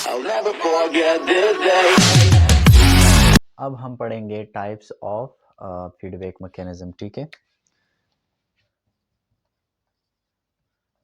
I'll never forget this day. अब हम पढ़ेंगे टाइप्स ऑफ फीडबैक मैकेनिज्म। ठीक है,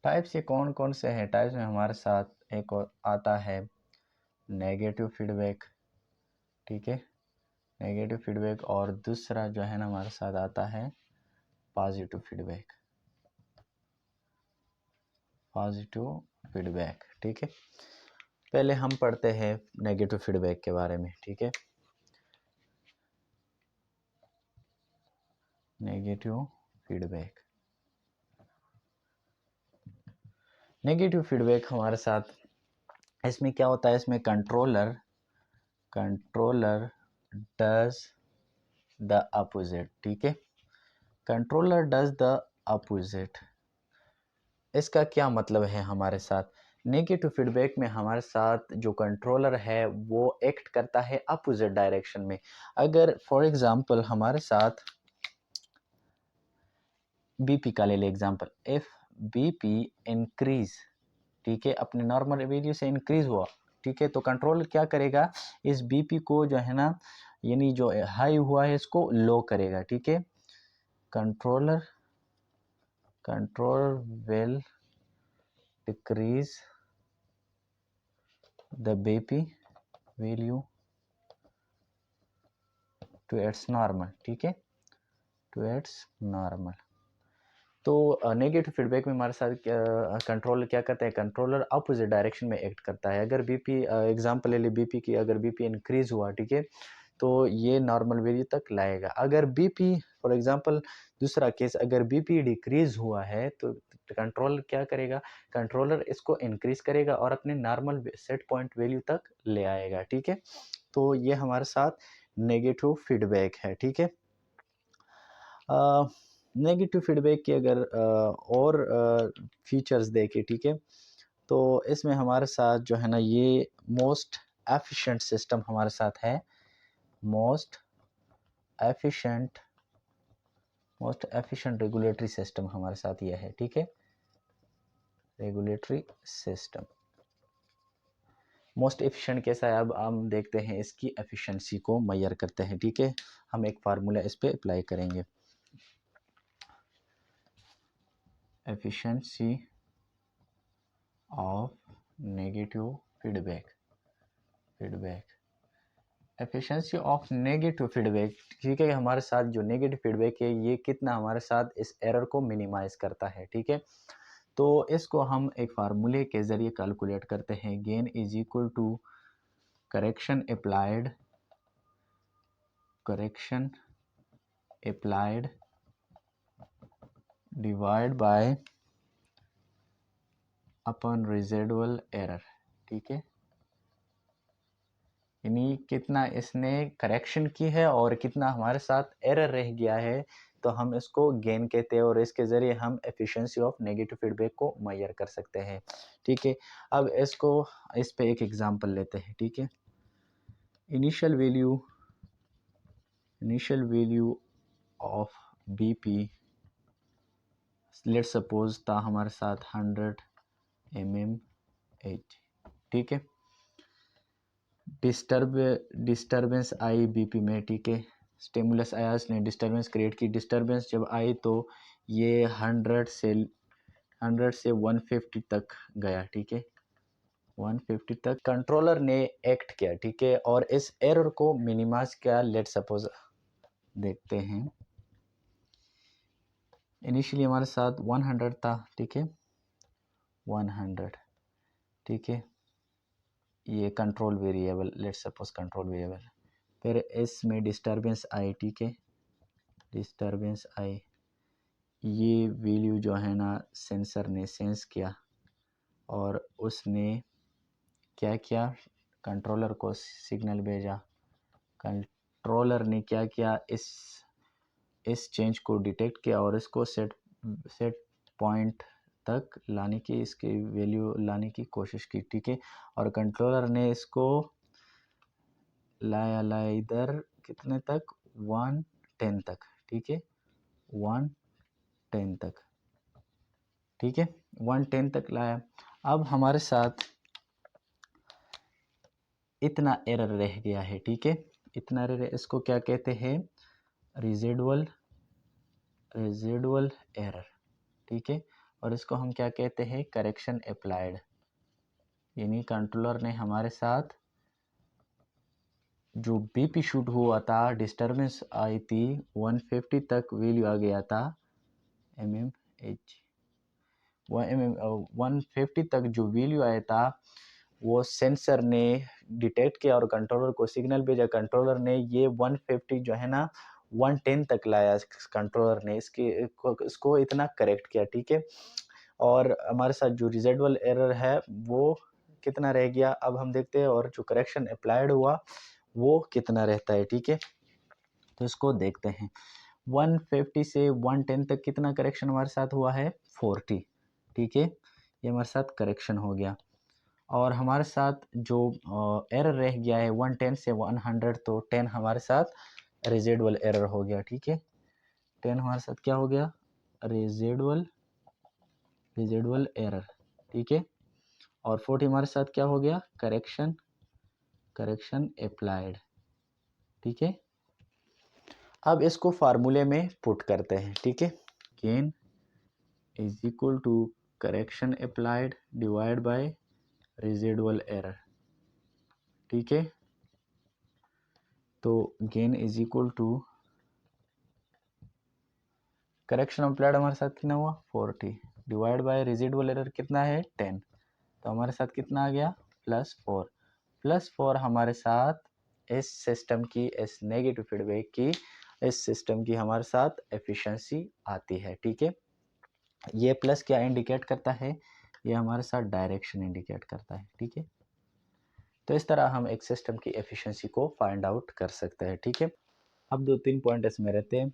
टाइप्स ये कौन कौन से हैं? टाइप्स में हमारे साथ एक और आता है नेगेटिव फीडबैक। ठीक है, नेगेटिव फीडबैक, और दूसरा जो है ना हमारे साथ आता है पॉजिटिव फीडबैक। पॉजिटिव फीडबैक, ठीक है। पहले हम पढ़ते हैं नेगेटिव फीडबैक के बारे में। ठीक है, नेगेटिव फीडबैक। नेगेटिव फीडबैक हमारे साथ इसमें क्या होता है? इसमें कंट्रोलर डज द अपोजिट। ठीक है, कंट्रोलर डज द अपोजिट। इसका क्या मतलब है हमारे साथ? नेगेटिव फीडबैक में हमारे साथ जो कंट्रोलर है वो एक्ट करता है अपोजिट डायरेक्शन में। अगर फॉर एग्जांपल हमारे साथ बीपी का ले ले एग्जांपल, इफ बीपी इंक्रीज, ठीक है, अपने नॉर्मल वैल्यू से इंक्रीज हुआ, ठीक है, तो कंट्रोलर क्या करेगा? इस बीपी को जो है ना, यानी जो हाई हुआ है इसको लो करेगा। ठीक है, controller will decrease the BP value to its normal. ठीक है, टू इट्स नॉर्मल। तो नेगेटिव फीडबैक में हमारे साथ कंट्रोलर क्या करता है? कंट्रोलर अपोजिट डायरेक्शन में एक्ट करता है। अगर बीपी एग्जांपल ले ली बीपी की, अगर बीपी इंक्रीज हुआ, ठीक है, तो ये नॉर्मल वैल्यू तक लाएगा। अगर बीपी फॉर एग्जांपल दूसरा केस, अगर बीपी डिक्रीज हुआ है तो कंट्रोलर क्या करेगा? कंट्रोलर इसको इंक्रीज करेगा और अपने नॉर्मल सेट पॉइंट वैल्यू तक ले आएगा। ठीक है, तो ये हमारे साथ नेगेटिव फीडबैक है। ठीक है, नेगेटिव फीडबैक की अगर और फीचर्स देखें, ठीक है, तो इसमें हमारे साथ जो है ना ये मोस्ट एफिशिएंट सिस्टम हमारे साथ है। मोस्ट एफिशिएंट रेगुलेटरी सिस्टम हमारे साथ ये है। ठीक है, रेगुलेटरी सिस्टम मोस्ट एफिशिएंट कैसा है? अब हम देखते हैं इसकी एफिशिएंसी को मेजर करते हैं। ठीक है, हम एक फार्मूला इस पे अप्लाई करेंगे। Efficiency of negative feedback efficiency of negative feedback, ठीक है, हमारे साथ जो नेगेटिव फीडबैक है ये कितना हमारे साथ इस एरर को मिनिमाइज करता है। ठीक है, तो इसको हम एक फार्मूले के ज़रिए कैलकुलेट करते हैं। Gain is equal to correction applied divide by अपन रेजिडुअल एरर। ठीक है, यानी कितना इसने करेक्शन की है और कितना हमारे साथ एरर रह गया है, तो हम इसको गेन कहते हैं और इसके ज़रिए हम एफिशिएंसी ऑफ नेगेटिव फीडबैक को मेजर कर सकते हैं। ठीक है, अब इस पे एक एग्जांपल लेते हैं। ठीक है, initial value of BP let's suppose था हमारे साथ 100 mmHg। ठीक है, डिस्टर्बेंस आई बीपी में। ठीक है, स्टिमुलस आया, इसने डिस्टर्बेंस क्रिएट की। डिस्टर्बेंस जब आई तो ये 100 से 150 तक गया। ठीक है, 150 तक कंट्रोलर ने एक्ट किया। ठीक है, और इस एरर को मिनिमाइज किया। लेट सपोज देखते हैं, इनिशियली हमारे साथ 100 था। ठीक है, 100। ठीक है, ये control variable, let suppose control variable, फिर इसमें डिस्टर्बेंस आई। ठीक है, डिस्टर्बेंस आई, ये वैल्यू जो है ना सेंसर ने सेंस किया और उसने क्या किया? कंट्रोलर को सिग्नल भेजा। कंट्रोलर ने क्या किया? इस चेंज को डिटेक्ट किया और इसको सेट पॉइंट तक लाने की, इसकी वैल्यू लाने की कोशिश की। ठीक है, और कंट्रोलर ने इसको लाया इधर कितने तक? 110 तक। ठीक है, 110 तक। ठीक है, 110 तक लाया। अब हमारे साथ इतना एरर रह गया है, ठीक है, इतना एरर, इसको क्या कहते हैं, रेजिडुअल एरर, ठीक है। और इसको हम क्या कहते हैं, करेक्शन अप्लाइड, यानी कंट्रोलर ने हमारे साथ जो बीपी शूट हुआ था, डिस्टरबेंस आई थी 150 तक वैल्यू आ गया था, mmH 150 तक जो वैल्यू आया था वो सेंसर ने डिटेक्ट किया और कंट्रोलर को सिग्नल भेजा। कंट्रोलर ने ये 150 जो है ना 110 तक लाया, कंट्रोलर ने इसको इतना करेक्ट किया, ठीक है। और हमारे साथ जो रिजेडुअल एरर है वो कितना रह गया, अब हम देखते हैं, और जो करेक्शन अप्लाइड हुआ वो कितना रहता है, ठीक है। तो इसको देखते हैं, 150 से 110 तक कितना करेक्शन हमारे साथ हुआ है, 40, ठीक है, ये हमारे साथ करेक्शन हो गया। और हमारे साथ जो एरर रह गया है 110 से 100, तो 10 हमारे साथ रेजिडुअल एरर हो गया, ठीक है, 10 हमारे साथ क्या हो गया, रेजिडुअल एरर, ठीक है। और 40 हमारे साथ क्या हो गया, करेक्शन अप्लाइड, ठीक है। अब इसको फार्मूले में पुट करते हैं, ठीक है, gain is equal to correction applied divide by residual error, ठीक है। तो gain is equal to correction applied हमारे साथ कितना हुआ 40 डिवाइड बाय रेजिडुअल एरर कितना है 10, तो हमारे साथ कितना आ गया +4 हमारे साथ इस सिस्टम की, इस नेगेटिव फीडबैक की, इस सिस्टम की हमारे साथ एफिशिएंसी आती है, ठीक है। ये प्लस क्या इंडिकेट करता है, ये हमारे साथ डायरेक्शन इंडिकेट करता है, ठीक है। तो इस तरह हम एक सिस्टम की एफिशिएंसी को फाइंड आउट कर सकते हैं, ठीक है। अब 2-3 पॉइंट इसमें रहते हैं।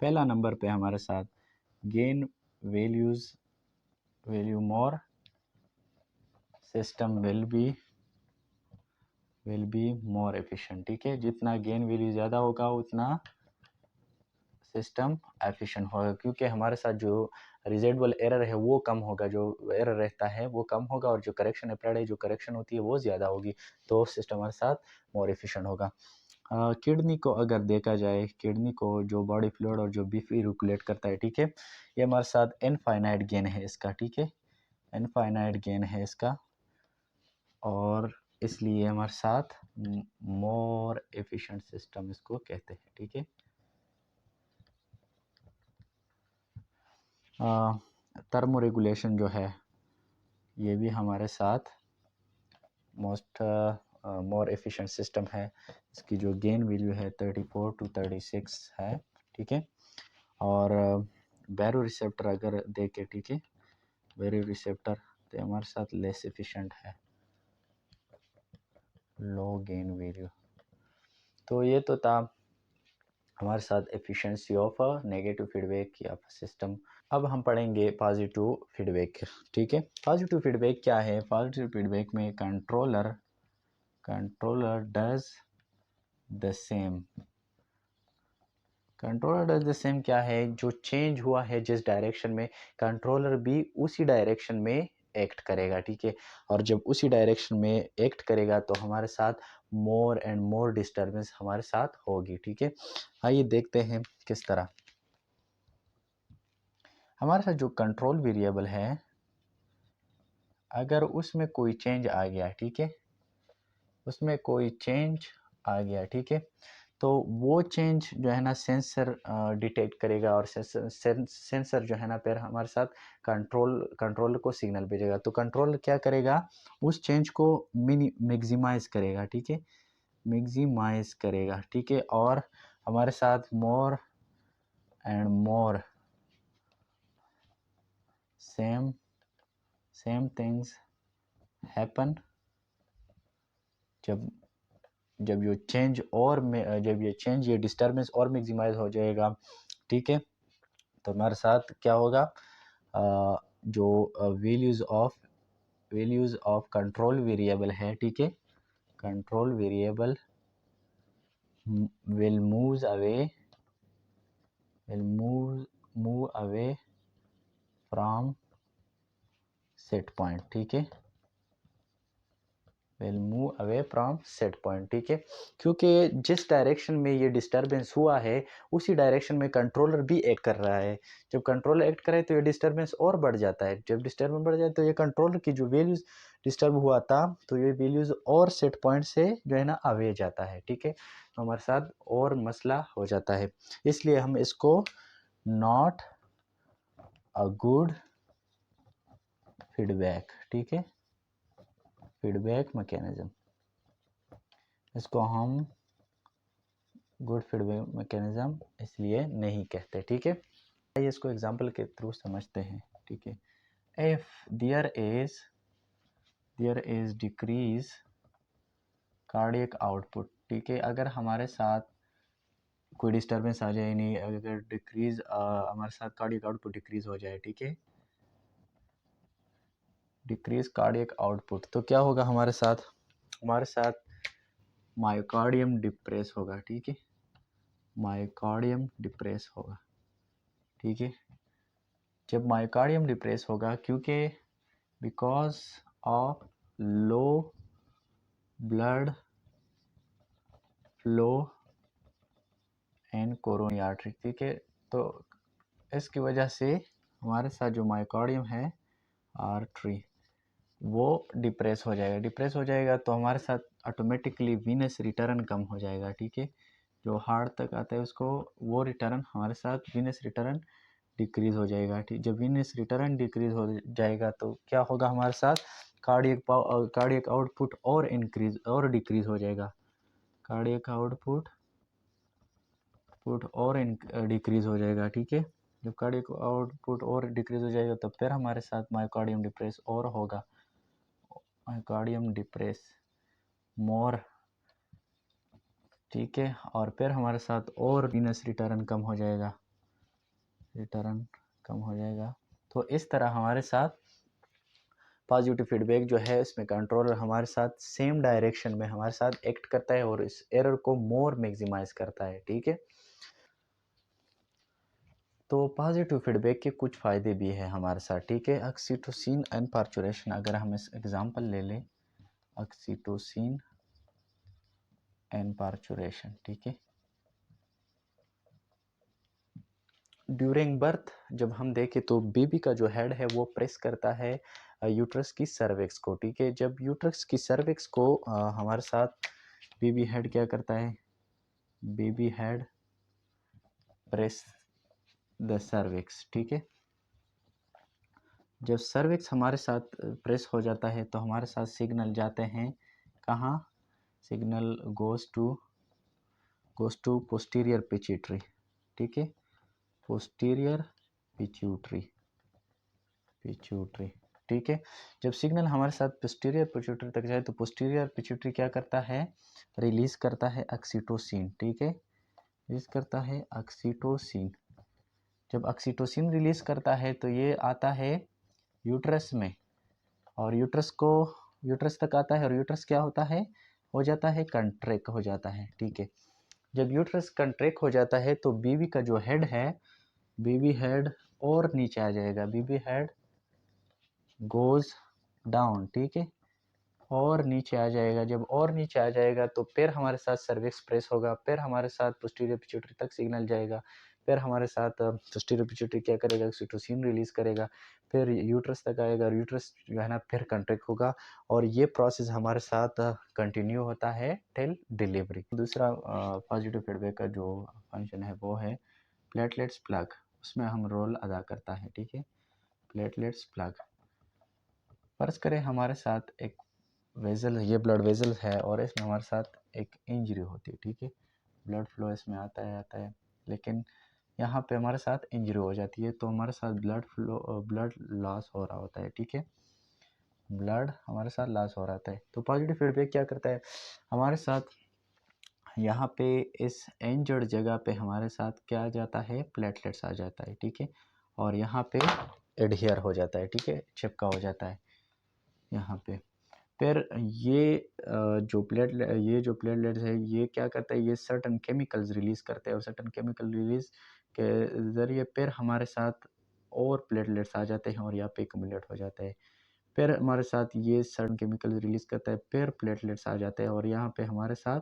पहला नंबर पे हमारे साथ gain value more system will be more efficient, ठीक है, जितना गेन वैल्यू ज़्यादा होगा उतना सिस्टम एफिशिएंट होगा, क्योंकि हमारे साथ जो रेजिडुअल एरर है वो कम होगा, जो एरर रहता है वो कम होगा, और जो करेक्शन अप्लाइड है, जो करेक्शन होती है वो ज़्यादा होगी, तो सिस्टम हमारे साथ मोर एफिशिएंट होगा। किडनी को अगर देखा जाए, किडनी को जो बॉडी फ्लूइड और जो बीपी रेगुलेट करता है, ठीक है, ये हमारे साथ इनफाइनाइट गेन है इसका, ठीक है, इनफाइनाइट गेन है इसका, और इसलिए हमारे साथ मोर एफिशिएंट सिस्टम इसको कहते हैं, ठीक है। थर्मो रेगुलेशन जो है ये भी हमारे साथ मोर एफिशिएंट सिस्टम है, इसकी जो गेन वैल्यू है 34 to 36 है, ठीक है। और बैरो रिसेप्टर अगर देखें, ठीक है, बैरो रिसेप्टर तो हमारे साथ लेस एफिशिएंट है, लो गेन वैल्यू। तो ये तो था हमारे साथ एफिशिएंसी ऑफ नेगेटिव फीडबैक या सिस्टम। अब हम पढ़ेंगे पॉजिटिव फीडबैक, ठीक है। पॉजिटिव फीडबैक क्या है, पॉजिटिव फीडबैक में कंट्रोलर डज द सेम, क्या है, जो चेंज हुआ है जिस डायरेक्शन में, कंट्रोलर भी उसी डायरेक्शन में एक्ट करेगा, ठीक है। और जब उसी डायरेक्शन में एक्ट करेगा तो हमारे साथ मोर एंड मोर डिस्टर्बेंस हमारे साथ होगी, ठीक है। आइए देखते हैं किस तरह। हमारे साथ जो कंट्रोल वेरिएबल है, अगर उसमें कोई चेंज आ गया, ठीक है, उसमें कोई चेंज आ गया, ठीक है, तो वो चेंज जो है ना सेंसर डिटेक्ट करेगा, और सेंसर जो है ना फिर हमारे साथ कंट्रोलर को सिग्नल भेजेगा। तो कंट्रोलर क्या करेगा, उस चेंज को मैक्सिमाइज करेगा, ठीक है, मैक्सिमाइज करेगा, ठीक है। और हमारे साथ more and more same things happen, जब ये चेंज और जब ये चेंज, ये डिस्टर्बेंस और मैक्सिमाइज हो जाएगा, ठीक है, तो हमारे साथ क्या होगा, जो वैल्यूज ऑफ कंट्रोल वेरिएबल है, ठीक है, control variable will move away from set point, ठीक है, will move away from set point, ठीक है, क्योंकि जिस डायरेक्शन में ये डिस्टर्बेंस हुआ है उसी डायरेक्शन में कंट्रोलर भी एक्ट कर रहा है। जब कंट्रोलर एक्ट करे तो ये डिस्टर्बेंस और बढ़ जाता है, जब डिस्टर्बेंस बढ़ जाए तो ये कंट्रोलर की जो वैल्यूज़ डिस्टर्ब हुआ था तो ये वैल्यूज़ और सेट पॉइंट से जो है ना अवे जाता है, ठीक है, तो हमारे साथ और मसला हो जाता है। इसलिए हम इसको नॉट अ गुड फीडबैक, ठीक है, फीडबैक मैकेनिज्म, इसको हम गुड फीडबैक मैकेनिज्म इसलिए नहीं कहते, ठीक है। आइए इसको एग्जांपल के थ्रू समझते हैं, ठीक है। If there is decrease cardiac output, ठीक है, अगर हमारे साथ कोई डिस्टर्बेंस आ जाए, नहीं अगर डिक्रीज हमारे साथ कार्डियक आउटपुट डिक्रीज हो जाए, ठीक है, डिक्रीज कार्डियक आउटपुट, तो क्या होगा हमारे साथ मायोकार्डियम डिप्रेस होगा, ठीक है, मायोकार्डियम डिप्रेस होगा, ठीक है। जब मायोकार्डियम डिप्रेस होगा क्योंकि because of low blood flow and coronary artery, ठीक है, तो इसकी वजह से हमारे साथ जो मायोकार्डियम है आर्टरी वो डिप्रेस हो जाएगा, डिप्रेस हो जाएगा तो हमारे साथ ऑटोमेटिकली वीनस रिटर्न कम हो जाएगा, ठीक है, जो हार्ट तक आता है उसको वो रिटर्न हमारे साथ वीनस रिटर्न डिक्रीज हो जाएगा, ठीक, जब वीनस रिटर्न डिक्रीज हो जाएगा तो क्या होगा हमारे साथ कार्डियक आउटपुट और इंक्रीज और डिक्रीज हो जाएगा, कार्डियक आउटपुट और डिक्रीज हो जाएगा, ठीक है, जब कार्डियक आउटपुट और डिक्रीज हो जाएगा तो फिर हमारे साथ मायोकार्डियम डिप्रेस और होगा, मायोकार्डियम डिप्रेस मोर, ठीक है, और फिर हमारे साथ और वीनस रिटर्न कम हो जाएगा, तो इस तरह हमारे साथ पॉजिटिव फीडबैक जो है इसमें कंट्रोलर हमारे साथ सेम डायरेक्शन में हमारे साथ एक्ट करता है और इस एरर को मोर मैक्सिमाइज करता है, ठीक है। तो पॉजिटिव फीडबैक के कुछ फ़ायदे भी है हमारे साथ, ठीक है। ऑक्सीटोसिन एंड पार्चुरेशन, अगर हम इस एग्जांपल ले लें, ऑक्सीटोसिन एंड पार्चुरेशन, ठीक है, ड्यूरिंग बर्थ जब हम देखें तो बेबी का जो हेड है वो प्रेस करता है यूट्रस की सर्विक्स को, ठीक है, जब यूट्रस की सर्विक्स को हमारे साथ बेबी हेड क्या करता है, baby head press the cervix, ठीक है, जब सर्विक्स हमारे साथ प्रेस हो जाता है तो हमारे साथ सिग्नल जाते हैं कहाँ, signal goes to posterior pituitary, ठीक है, पोस्टीरियर पिट्यूटरी, ठीक है, जब सिग्नल हमारे साथ पोस्टीरियर पिट्यूटरी तक जाए तो पोस्टीरियर पिट्यूटरी क्या करता है, रिलीज करता है ऑक्सीटोसिन, ठीक है, रिलीज करता है ऑक्सीटोसिन, जब ऑक्सीटोसिन रिलीज करता है तो ये आता है यूट्रस में और यूट्रस तक आता है और यूट्रस क्या होता है, हो जाता है कंट्रैक्ट हो जाता है, ठीक है, जब यूट्रस कंट्रैक्ट हो जाता है तो बेबी का जो हेड है, बेबी हेड और नीचे आ जाएगा, बेबी हेड गोज डाउन, ठीक है, और नीचे आ जाएगा, जब और नीचे आ जाएगा तो फिर हमारे साथ सर्विक्स प्रेस होगा, फिर हमारे साथ पोस्टीरियर पिट्यूटरी तक सिग्नल जाएगा, फिर हमारे साथ पोस्टीरियर पिट्यूटरी क्या करेगा, ऑक्सीटोसिन रिलीज करेगा, फिर यूट्रस तक आएगा और यूट्रस जो है ना फिर कंट्रैक्ट होगा और ये प्रोसेस हमारे साथ कंटिन्यू होता है टिल डिलीवरी। दूसरा पॉजिटिव फीडबैक का जो फंक्शन है वो है प्लेटलेट्स प्लग, उसमें हम रोल अदा करता है, ठीक है, प्लेटलेट्स प्लग, फर्ज करें हमारे साथ एक वेजल, ये ब्लड वेजल है और इसमें हमारे साथ एक इंजरी होती है, ठीक है, ब्लड फ्लो इसमें आता है लेकिन यहाँ पे हमारे साथ इंजरी हो जाती है तो हमारे साथ ब्लड लॉस हो रहा होता है, ठीक है, ब्लड हमारे साथ लॉस हो रहा है, तो पॉजिटिव फीडबैक क्या करता है, हमारे साथ यहाँ पे इस इंजर्ड जगह पे हमारे साथ क्या आ जाता है, प्लेटलेट्स आ जाता है, ठीक है, और यहाँ पे एडहियर हो जाता है, ठीक है, चिपका हो जाता है यहाँ पे, फिर ये जो प्लेटलेट्स है ये क्या करता है, ये सर्टन केमिकल्स रिलीज करते हैं और सर्टन केमिकल रिलीज के ज़रिए फिर हमारे साथ और प्लेटलेट्स आ जाते हैं और यहाँ पे एक्युमुलेट हो जाता है, फिर हमारे साथ ये सर्टन केमिकल रिलीज़ करता है, फिर प्लेटलेट्स आ जाते हैं और यहाँ पे हमारे साथ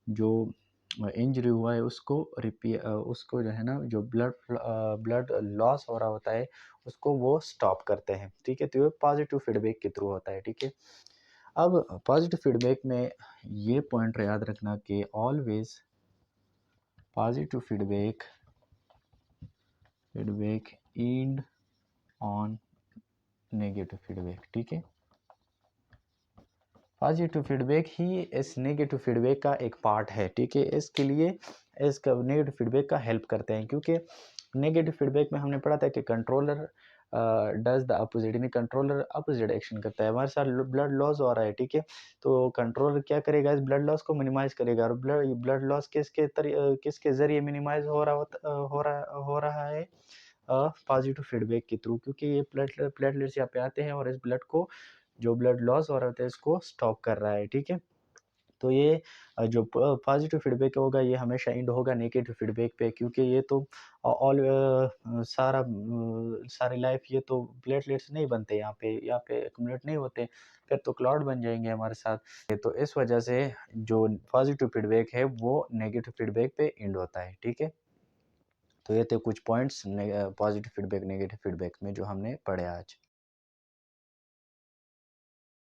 जो इंजरी हुआ है उसको जो है ना, जो ब्लड लॉस हो रहा होता है उसको वो स्टॉप करते हैं, ठीक है। तो ये पॉजिटिव फीडबैक के थ्रू होता है, ठीक है। अब पॉजिटिव फीडबैक में ये पॉइंट याद रखना कि always positive feedback and on negative feedback, ठीक है। पॉजिटिव फीडबैक ही इस नेगेटिव फीडबैक का एक पार्ट है, ठीक है। इसके लिए इसका नेगेटिव फीडबैक का हेल्प करते हैं, क्योंकि नेगेटिव फीडबैक में हमने पढ़ा था कि कंट्रोलर डज द अपोजिट, यानी कंट्रोलर अपोजिट एक्शन करता है। हमारे साथ ब्लड लॉस हो रहा है, ठीक है, तो कंट्रोलर क्या करेगा, इस ब्लड लॉस को मिनिमाइज करेगा। और ब्लड लॉस किसके ज़रिए मिनिमाइज हो रहा है पॉजिटिव फीडबैक के थ्रू, क्योंकि ये प्लेटलेट्स यहाँ पे आते हैं और इस ब्लड को, जो ब्लड लॉस हो रहा होता है, इसको स्टॉप कर रहा है, ठीक है। तो ये जो पॉजिटिव फीडबैक होगा ये हमेशा एंड होगा नेगेटिव फीडबैक पे, क्योंकि ये तो सारी लाइफ ये तो प्लेटलेट्स नहीं बनते, यहाँ पे एक्यूमुलेट नहीं होते, फिर तो क्लॉट बन जाएंगे हमारे साथ। तो इस वजह से जो पॉजिटिव फीडबैक है वो नेगेटिव फीडबैक पे एंड होता है, ठीक है। तो ये थे कुछ points positive feedback negative feedback में जो हमने पढ़े आज।